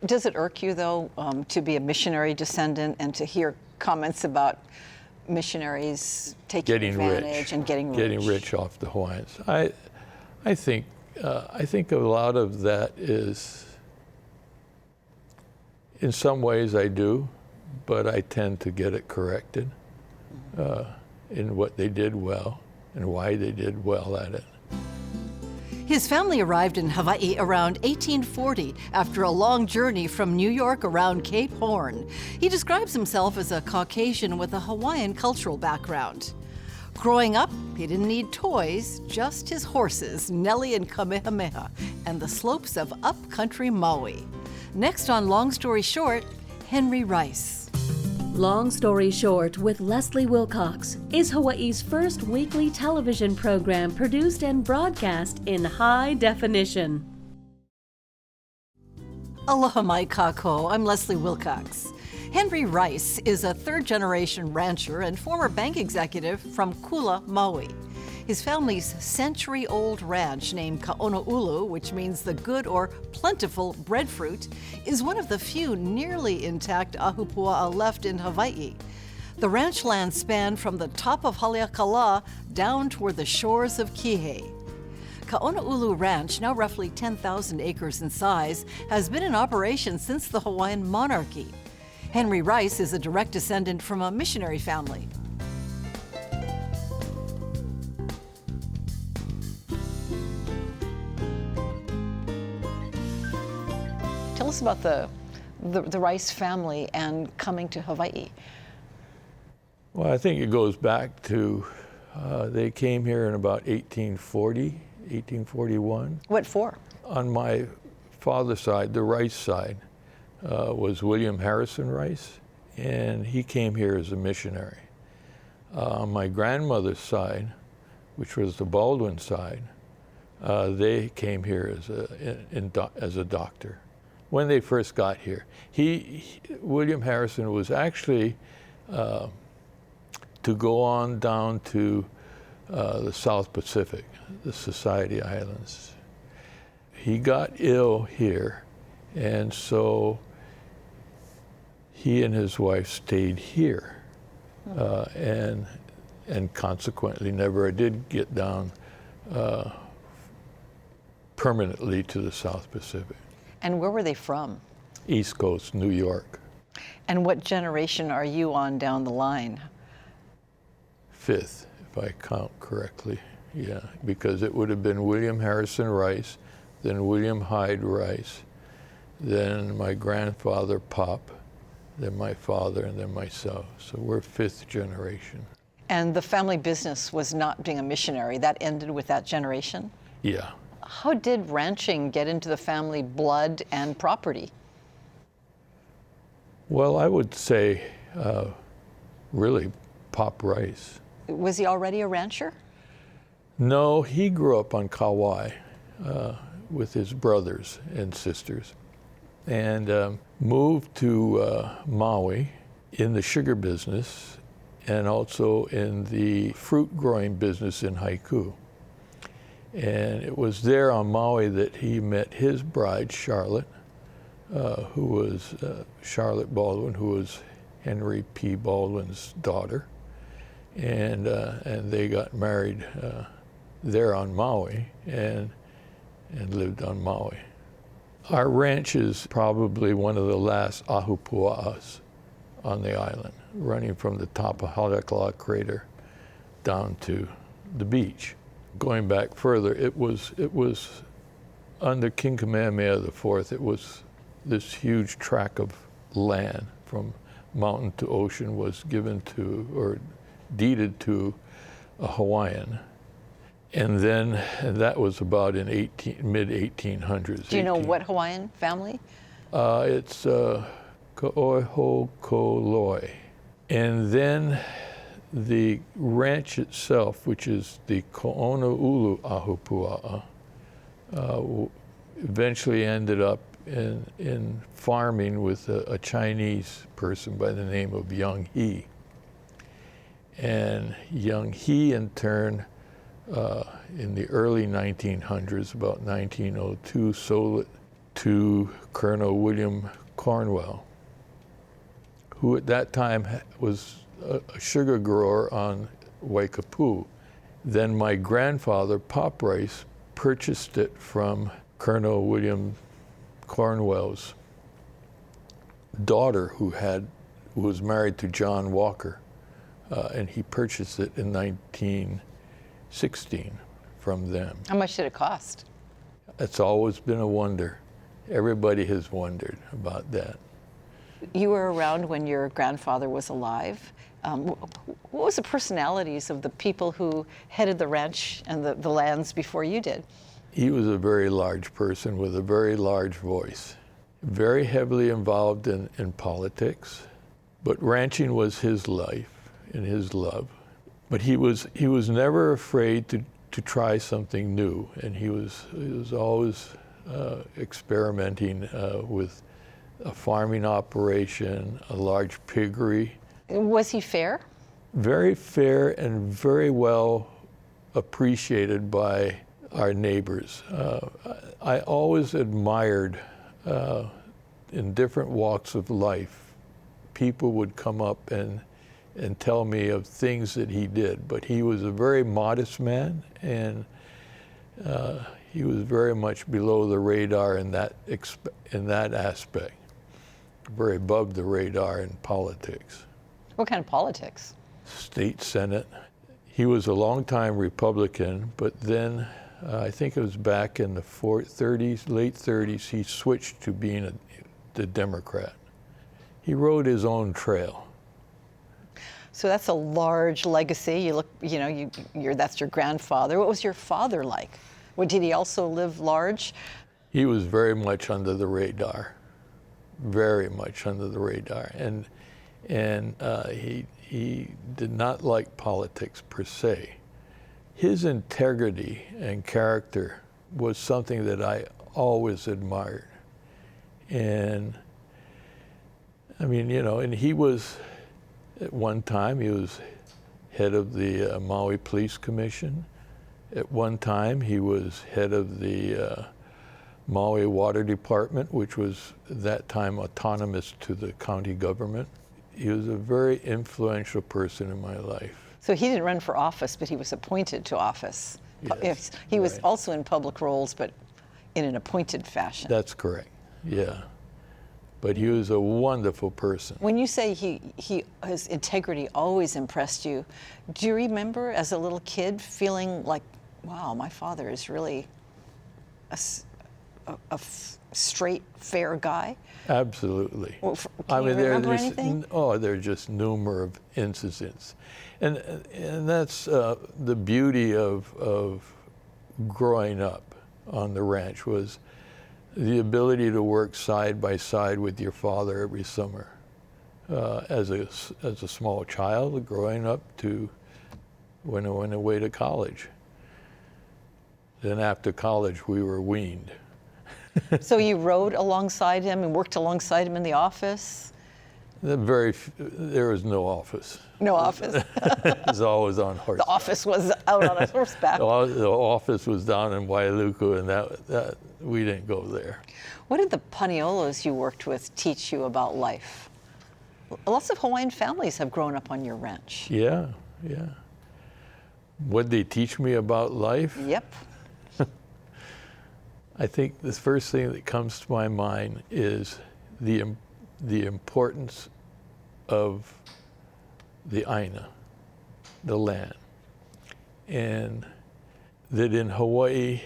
Does it irk you, though, to be a missionary descendant and to hear comments about missionaries taking advantage and getting rich off the Hawaiians? I think a lot of that is, in some ways I do, but I tend to get it corrected in what they did well and why they did well at it. His family arrived in Hawaii around 1840 after a long journey from New York around Cape Horn. He describes himself as a Caucasian with a Hawaiian cultural background. Growing up, he didn't need toys, just his horses, Nellie and Kamehameha, and the slopes of upcountry Maui. Next on Long Story Short, Henry Rice. Long Story Short with Leslie Wilcox is Hawaii's first weekly television program produced and broadcast in high definition. Aloha mai kako, I'm Leslie Wilcox. Henry Rice is a third-generation rancher and former bank executive from Kula, Maui. His family's century-old ranch named Onoulu, which means the good or plentiful breadfruit, is one of the few nearly intact ahupua left in Hawaii. The ranch land spanned from the top of Haleakala down toward the shores of Kihei. Onoulu Ranch, now roughly 10,000 acres in size, has been in operation since the Hawaiian monarchy. Henry Rice is a direct descendant from a missionary family. Tell us about the Rice family and coming to Hawaii. Well, I think it goes back to, they came here in about 1840, 1841. What for? On my father's side, the Rice side, was William Harrison Rice, and he came here as a missionary. On my grandmother's side, which was the Baldwin side, they came here as a doctor. When they first got here, William Harrison was actually to go on down to the South Pacific, the Society Islands. He got ill here, and so he and his wife stayed here, and consequently never did get down permanently to the South Pacific. And where were they from? East Coast, New York. And what generation are you on down the line? Fifth, if I count correctly, yeah, because it would have been William Harrison Rice, then William Hyde Rice, then my grandfather Pop, then my father, and then myself. So we're fifth generation. And the family business was not being a missionary. That ended with that generation? Yeah. How did ranching get into the family blood and property? Well, I would say really Pop Rice. Was he already a rancher? No, he grew up on Kauai with his brothers and sisters, and moved to Maui in the sugar business and also in the fruit growing business in Haiku. And it was there on Maui that he met his bride, Charlotte, who was Charlotte Baldwin, who was Henry P. Baldwin's daughter. And they got married there on Maui and lived on Maui. Our ranch is probably one of the last ahupua'as on the island, running from the top of Haleakala crater down to the beach. Going back further, it was under King Kamehameha IV, it was this huge tract of land from mountain to ocean was given to, or deeded to, a Hawaiian. And then that was about in mid-1800s. Do you know what Hawaiian family? It's Kaohokoloi. And then the ranch itself, which is the Onoulu ahupua, eventually ended up in farming with a Chinese person by the name of Young He. And Young He, in turn, in the early 1900s, about 1902, sold it to Colonel William Cornwell, who at that time was a sugar grower on Waikapu. Then my grandfather, Pop Rice, purchased it from Colonel William Cornwell's daughter, who was married to John Walker, and he purchased it in 1916 from them. How much did it cost? It's always been a wonder. Everybody has wondered about that. You were around when your grandfather was alive. What was the personalities of the people who headed the ranch and the lands before you did? He was a very large person with a very large voice, very heavily involved in politics, but ranching was his life and his love. But he was never afraid to try something new, and he was always experimenting with a farming operation, a large piggery. Was he fair? Very fair and very well appreciated by our neighbors. I always admired, in different walks of life, people would come up and tell me of things that he did. But he was a very modest man, and he was very much below the radar in that aspect, very above the radar in politics. What kind of politics? State Senate. He was a longtime Republican, but then I think it was back in the late 30s, he switched to being the Democrat. He rode his own trail. So that's a large legacy. That's your grandfather. What was your father like? Did he also live large? He was very much under the radar, very much under the radar, and he did not like politics per se. His integrity and character was something that I always admired. And I mean, and he was, at one time, he was head of the Maui Police Commission. At one time, he was head of the Maui Water Department, which was at that time autonomous to the county government. He was a very influential person in my life. So he didn't run for office, but he was appointed to office. Yes, he was right. also in public roles, but in an appointed fashion. That's correct, yeah. But he was a wonderful person. When you say his integrity always impressed you, do you remember as a little kid feeling like, wow, my father is really a straight, fair guy? Absolutely. Well, can you remember anything? There are just numerous incidents. And that's the beauty of growing up on the ranch, was the ability to work side by side with your father every summer. As a small child, growing up to when I went away to college. Then after college, we were weaned. So you rode alongside him and worked alongside him in the office? There was no office. No office? It was always on horseback. The office was out on a horseback. The office was down in Wailuku, and that we didn't go there. What did the paniolos you worked with teach you about life? Lots of Hawaiian families have grown up on your ranch. Yeah. What they teach me about life? Yep. I think the first thing that comes to my mind is the importance of the aina, the land. And that in Hawaii,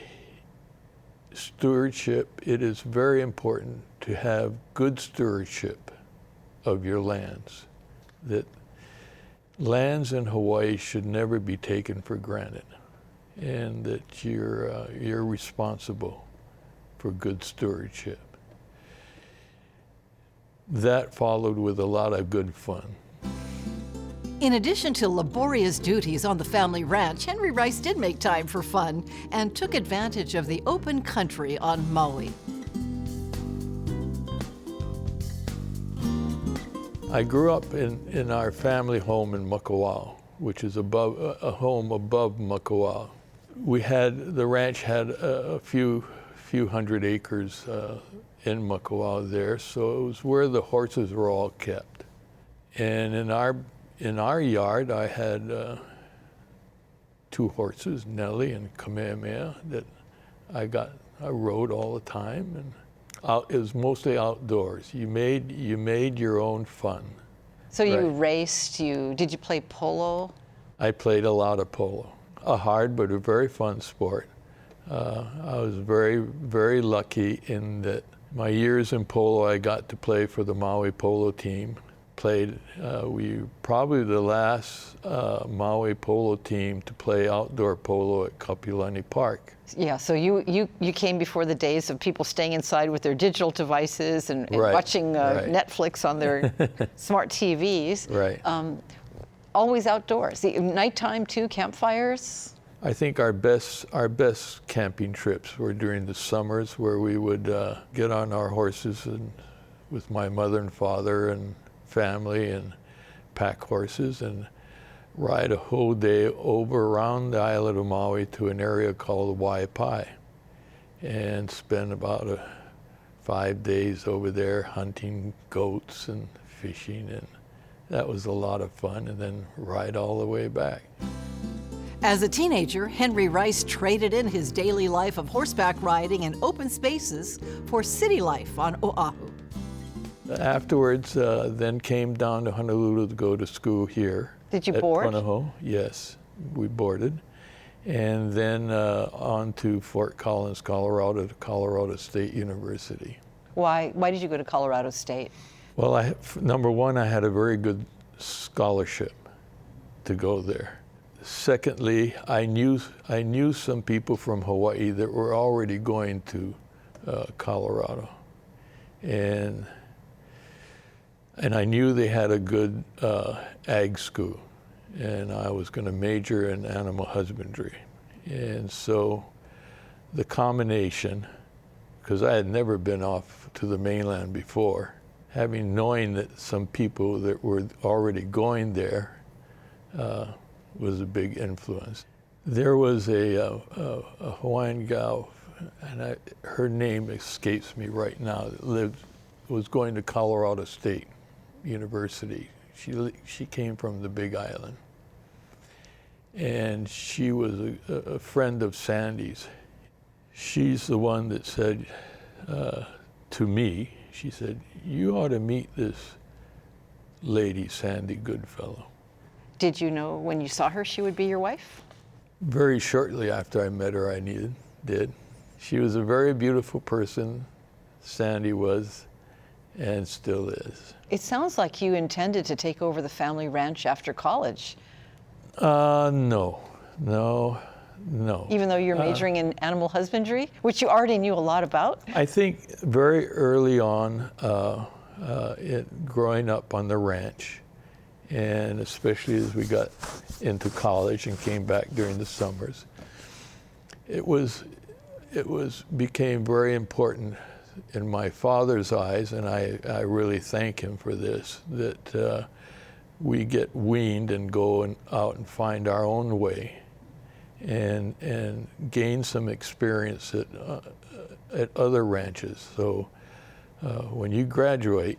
stewardship, it is very important to have good stewardship of your lands. That lands in Hawaii should never be taken for granted, and that you're responsible for good stewardship. That followed with a lot of good fun. In addition to laborious duties on the family ranch, Henry Rice did make time for fun and took advantage of the open country on Maui. I grew up in our family home in Makawao, which is a home above Makawao. The ranch had a few few hundred acres in Makawao there, so it was where the horses were all kept. And in our yard, I had 2 horses, Nellie and Kamehameha, that I rode all the time, and it was mostly outdoors. You made your own fun. So you Right. raced, did you play polo? I played a lot of polo, a hard but a very fun sport. I was very, very lucky in that my years in polo, I got to play for the Maui polo team. We probably the last Maui polo team to play outdoor polo at Kapilani Park. Yeah, so you came before the days of people staying inside with their digital devices and Right, watching right. Netflix on their smart TVs. Right. Always outdoors. The nighttime too, campfires. I think our best camping trips were during the summers, where we would get on our horses and with my mother and father and family and pack horses and ride a whole day over around the island of Maui to an area called Waipai and spend about 5 days over there hunting goats and fishing, and that was a lot of fun, and then ride all the way back. As a teenager, Henry Rice traded in his daily life of horseback riding and open spaces for city life on Oahu. Afterwards, then came down to Honolulu to go to school here. Did you at board? Punahou. Yes, we boarded. And then on to Fort Collins, Colorado, to Colorado State University. Why did you go to Colorado State? Well, number one, I had a very good scholarship to go there. Secondly, I knew some people from Hawaii that were already going to Colorado. And I knew they had a good ag school, and I was going to major in animal husbandry. And so the combination, because I had never been off to the mainland before, knowing that some people that were already going there was a big influence. There was a Hawaiian gal, and her name escapes me right now, that was going to Colorado State University. She came from the Big Island, and she was a friend of Sandy's. She's the one that said to me, she said, "You ought to meet this lady, Sandy Goodfellow." Did you know when you saw her she would be your wife? Very shortly after I met her, I did. She was a very beautiful person, Sandy was, and still is. It sounds like you intended to take over the family ranch after college. No. Even though you're majoring in animal husbandry, which you already knew a lot about? I think very early on, growing up on the ranch, and especially as we got into college and came back during the summers, it became very important in my father's eyes, and I really thank him for this, that we get weaned and go out and find our own way and gain some experience at other ranches. So when you graduate,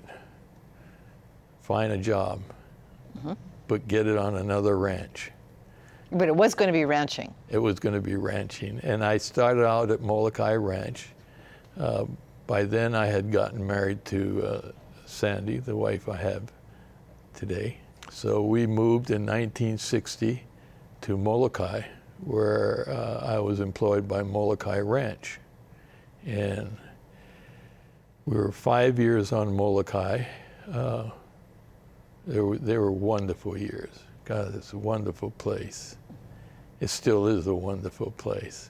find a job, but get it on another ranch. But it was going to be ranching. It was going to be ranching. And I started out at Molokai Ranch. By then I had gotten married to Sandy, the wife I have today. So we moved in 1960 to Molokai, where I was employed by Molokai Ranch. And we were 5 years on Molokai. They were wonderful years. God, it's a wonderful place. It still is a wonderful place.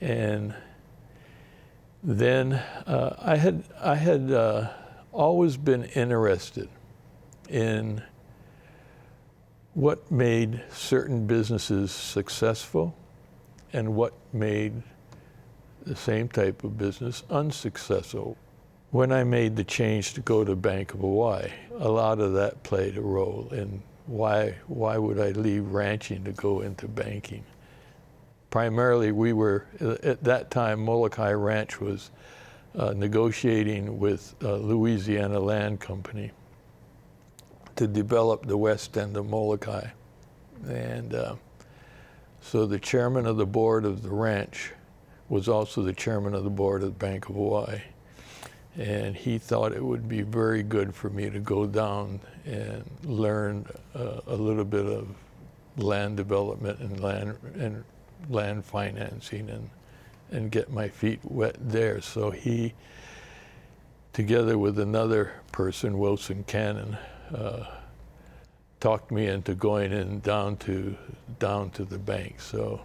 And then I had always been interested in what made certain businesses successful and what made the same type of business unsuccessful. When I made the change to go to Bank of Hawaii, a lot of that played a role in why would I leave ranching to go into banking. primarily we were, at that time, Molokai Ranch was negotiating with Louisiana Land Company to develop the west end of Molokai. And so the chairman of the board of the ranch was also the chairman of the board of the Bank of Hawaii. And he thought it would be very good for me to go down and learn a little bit of land development and land financing and get my feet wet there. So he, together with another person, Wilson Cannon, talked me into going in down to the bank. So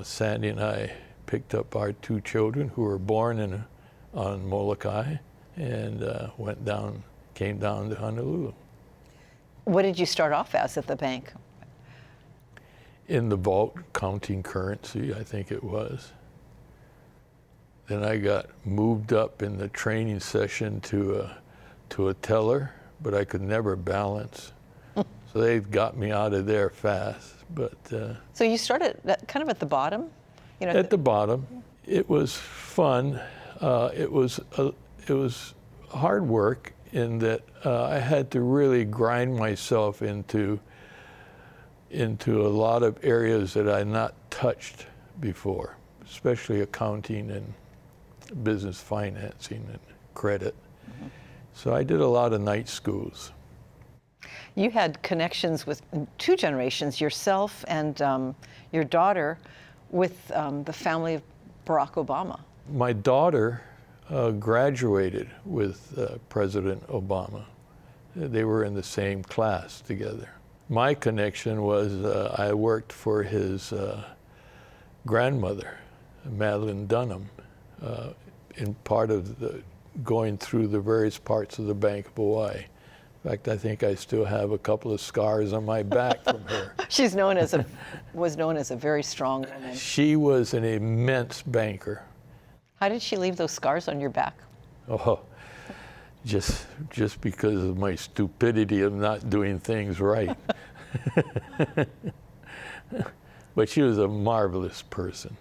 Sandy and I picked up our 2 children who were born on Molokai and came down to Honolulu. What did you start off as at the bank? In the vault, counting currency, I think it was. Then I got moved up in the training session to a teller, but I could never balance. So they got me out of there fast. But So you started kind of at the bottom? You know, at the bottom. It was fun. It was hard work in that I had to really grind myself into a lot of areas that I had not touched before, especially accounting and business financing and credit. Mm-hmm. So I did a lot of night schools. You had connections with 2 generations, yourself and your daughter, with the family of Barack Obama. My daughter graduated with President Obama. They were in the same class together. My connection was I worked for his grandmother, Madeline Dunham, in part of going through the various parts of the Bank of Hawaii. In fact, I think I still have a couple of scars on my back from her. She's was known as a very strong woman. She was an immense banker. How did she leave those scars on your back? Oh, just because of my stupidity of not doing things right. But she was a marvelous person.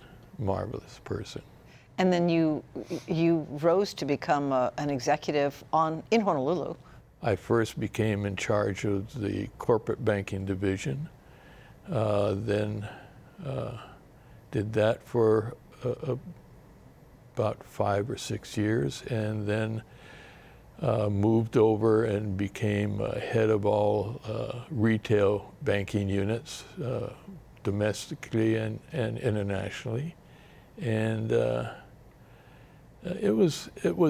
And then you rose to become an executive in Honolulu. I first became in charge of the corporate banking division, then did that for about 5 or 6 years, and then moved over and became head of all retail banking units, domestically and internationally. And it was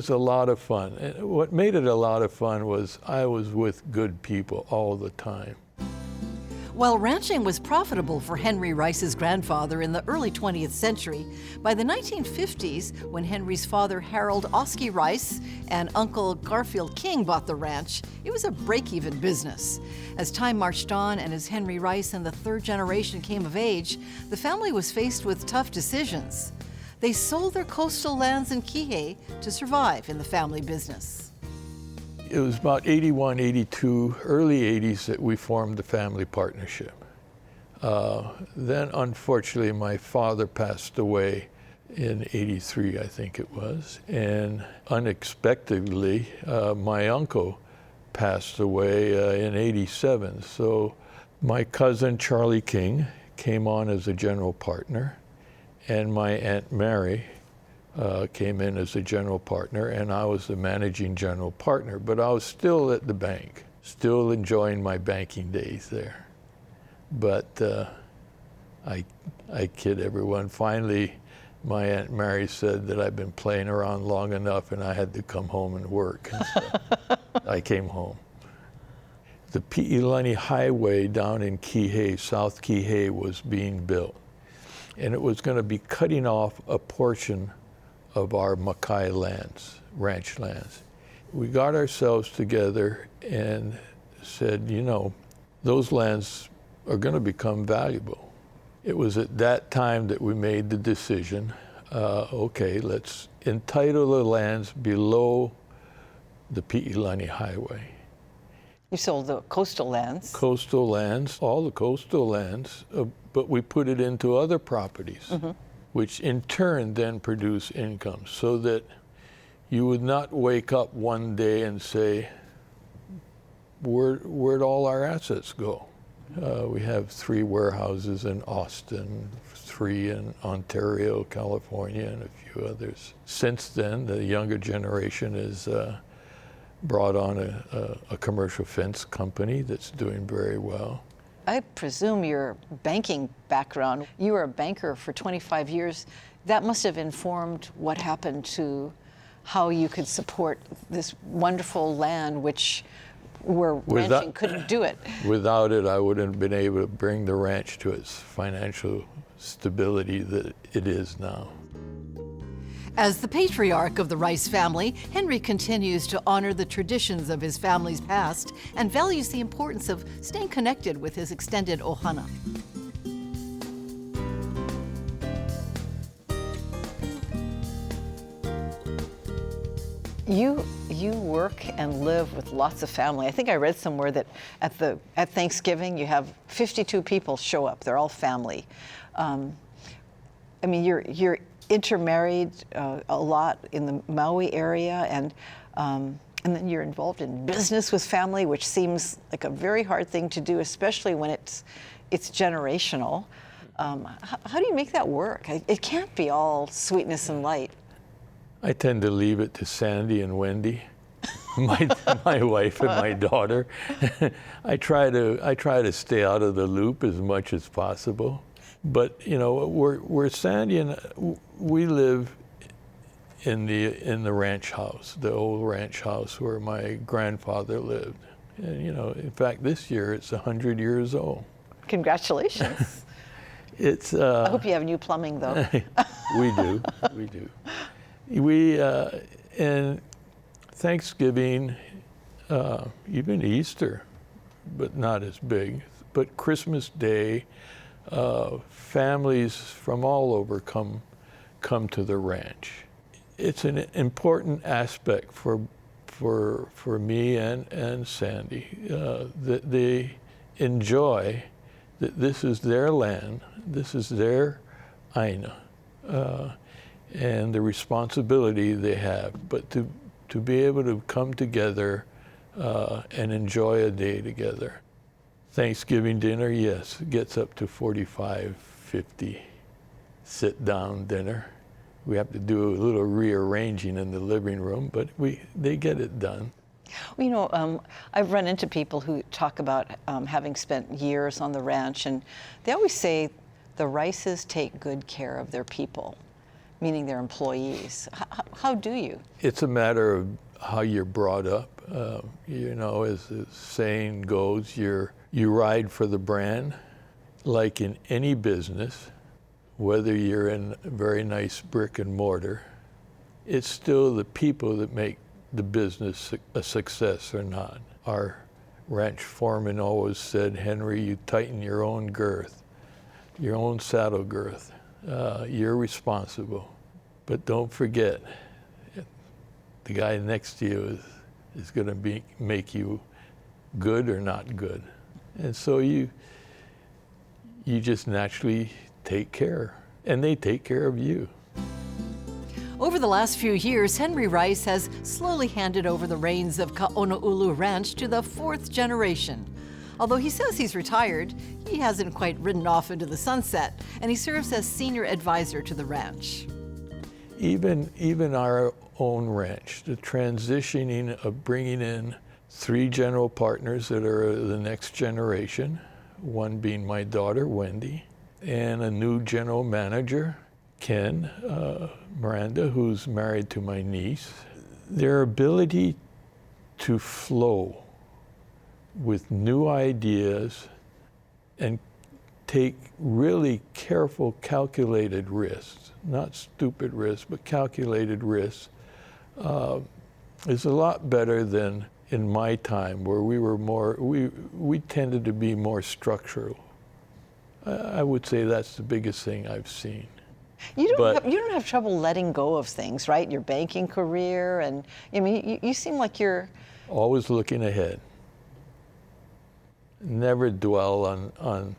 a lot of fun. What made it a lot of fun was I was with good people all the time. While ranching was profitable for Henry Rice's grandfather in the early 20th century, by the 1950s, when Henry's father Harold Oskey Rice and uncle Garfield King bought the ranch, it was a break-even business. As time marched on and as Henry Rice and the 3rd generation came of age, the family was faced with tough decisions. They sold their coastal lands in Kihei to survive in the family business. It was about 81, 82, early 80s that we formed the family partnership. Then, unfortunately, my father passed away in 83, I think it was. And unexpectedly, my uncle passed away in 87. So my cousin, Charlie King, came on as a general partner. And my Aunt Mary came in as a general partner, and I was the managing general partner. But I was still at the bank, still enjoying my banking days there. But I kid everyone. Finally, my Aunt Mary said that I'd been playing around long enough and I had to come home and work. And so I came home. The Pi'ilani Highway down in Kihei, South Kihei, was being built. And it was going to be cutting off a portion of our Makai lands, ranch lands. We got ourselves together and said, you know, those lands are going to become valuable. It was at that time that we made the decision, okay, let's entitle the lands below the Pi'ilani Highway. You sold the coastal lands. Coastal lands, all the coastal lands, but we put it into other properties, which in turn then produce income, so that you would not wake up one day and say, where'd all our assets go? We have 3 warehouses in Austin, 3 in Ontario, California, and a few others. Since then, the younger generation has brought on a commercial fence company that's doing very well. I presume your banking background, you were a banker for 25 years, that must have informed what happened to how you could support this wonderful land where ranching couldn't do it. Without it, I wouldn't have been able to bring the ranch to its financial stability that it is now. As the patriarch of the Rice family, Henry continues to honor the traditions of his family's past and values the importance of staying connected with his extended ohana. You work and live with lots of family. I think I read somewhere that at Thanksgiving you have 52 people show up. They're all family. I mean, you're intermarried a lot in the Maui area, and then you're involved in business with family, which seems like a very hard thing to do, especially when it's generational. How do you make that work? It can't be all sweetness and light. I tend to leave it to Sandy and Wendy, my wife and my daughter. I try to stay out of the loop as much as possible. But you know, where Sandy and we live in the ranch house, the old ranch house where my grandfather lived. And you know, in fact, this year it's 100 years old. Congratulations. I hope you have new plumbing, though. We do. We and Thanksgiving, even Easter, but not as big. But Christmas Day, families from all over come to the ranch. It's an important aspect for me and Sandy that they enjoy that this is their land, this is their aina. And the responsibility they have, but to be able to come together and enjoy a day together. Thanksgiving dinner, yes, gets up to 45, 50 sit-down dinner. We have to do a little rearranging in the living room, but they get it done. Well, you know, I've run into people who talk about having spent years on the ranch, and they always say the Rices take good care of their people, meaning their employees. How do you? It's a matter of how you're brought up. You know, as the saying goes, you ride for the brand. Like in any business, whether you're in a very nice brick and mortar, it's still the people that make the business a success or not. Our ranch foreman always said, Henry, you tighten your own girth, your own saddle girth. You're responsible, but don't forget, the guy next to you is going to make you good or not good, and so you just naturally take care, and they take care of you. Over the last few years, Henry Rice has slowly handed over the reins of Onoulu Ranch to the 4th generation. Although he says he's retired, he hasn't quite ridden off into the sunset, and he serves as senior advisor to the ranch. Even our own ranch, the transitioning of bringing in 3 general partners that are the next generation, one being my daughter, Wendy, and a new general manager, Ken Miranda, who's married to my niece. Their ability to flow with new ideas and take really careful, calculated risks, not stupid risks, but calculated risks, is a lot better than in my time, where we tended to be more structural. I would say that's the biggest thing I've seen. You don't have trouble letting go of things, right? Your banking career, and I mean, you seem like you're always looking ahead. never dwell on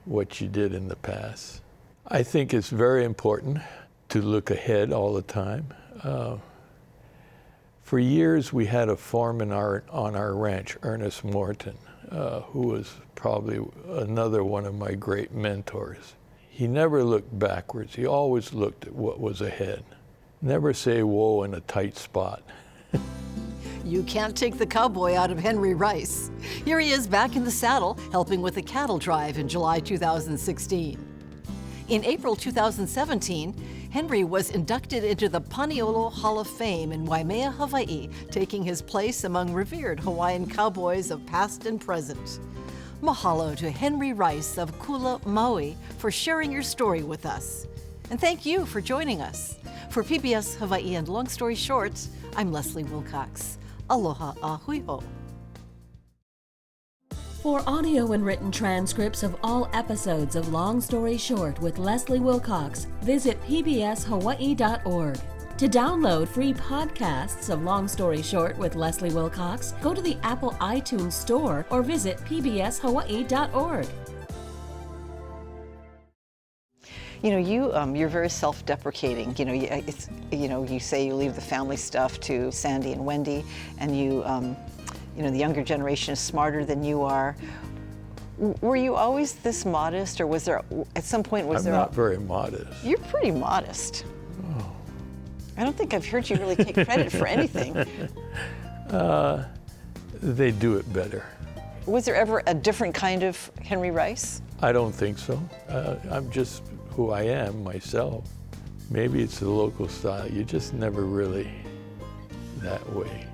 what you did in the past. I think it's very important to look ahead all the time. For years, we had a foreman on our ranch, Ernest Morton, who was probably another one of my great mentors. He never looked backwards. He always looked at what was ahead. Never say whoa in a tight spot. You can't take the cowboy out of Henry Rice. Here he is back in the saddle, helping with the cattle drive in July 2016. In April 2017, Henry was inducted into the Paniolo Hall of Fame in Waimea, Hawaii, taking his place among revered Hawaiian cowboys of past and present. Mahalo to Henry Rice of Kula, Maui, for sharing your story with us. And thank you for joining us. For PBS Hawaii and Long Story Short, I'm Leslie Wilcox. Aloha ahuiho. For audio and written transcripts of all episodes of Long Story Short with Leslie Wilcox, visit pbshawaii.org. To download free podcasts of Long Story Short with Leslie Wilcox, go to the Apple iTunes Store or visit pbshawaii.org. You know, you're very self-deprecating. You say you leave the family stuff to Sandy and Wendy, and the younger generation is smarter than you are. Were you always this modest, or was there, at some point, I'm not very modest. You're pretty modest. Oh. I don't think I've heard you really take credit for anything. They do it better. Was there ever a different kind of Henry Rice? I don't think so. I'm just who I am, myself. Maybe it's the local style. You're just never really that way.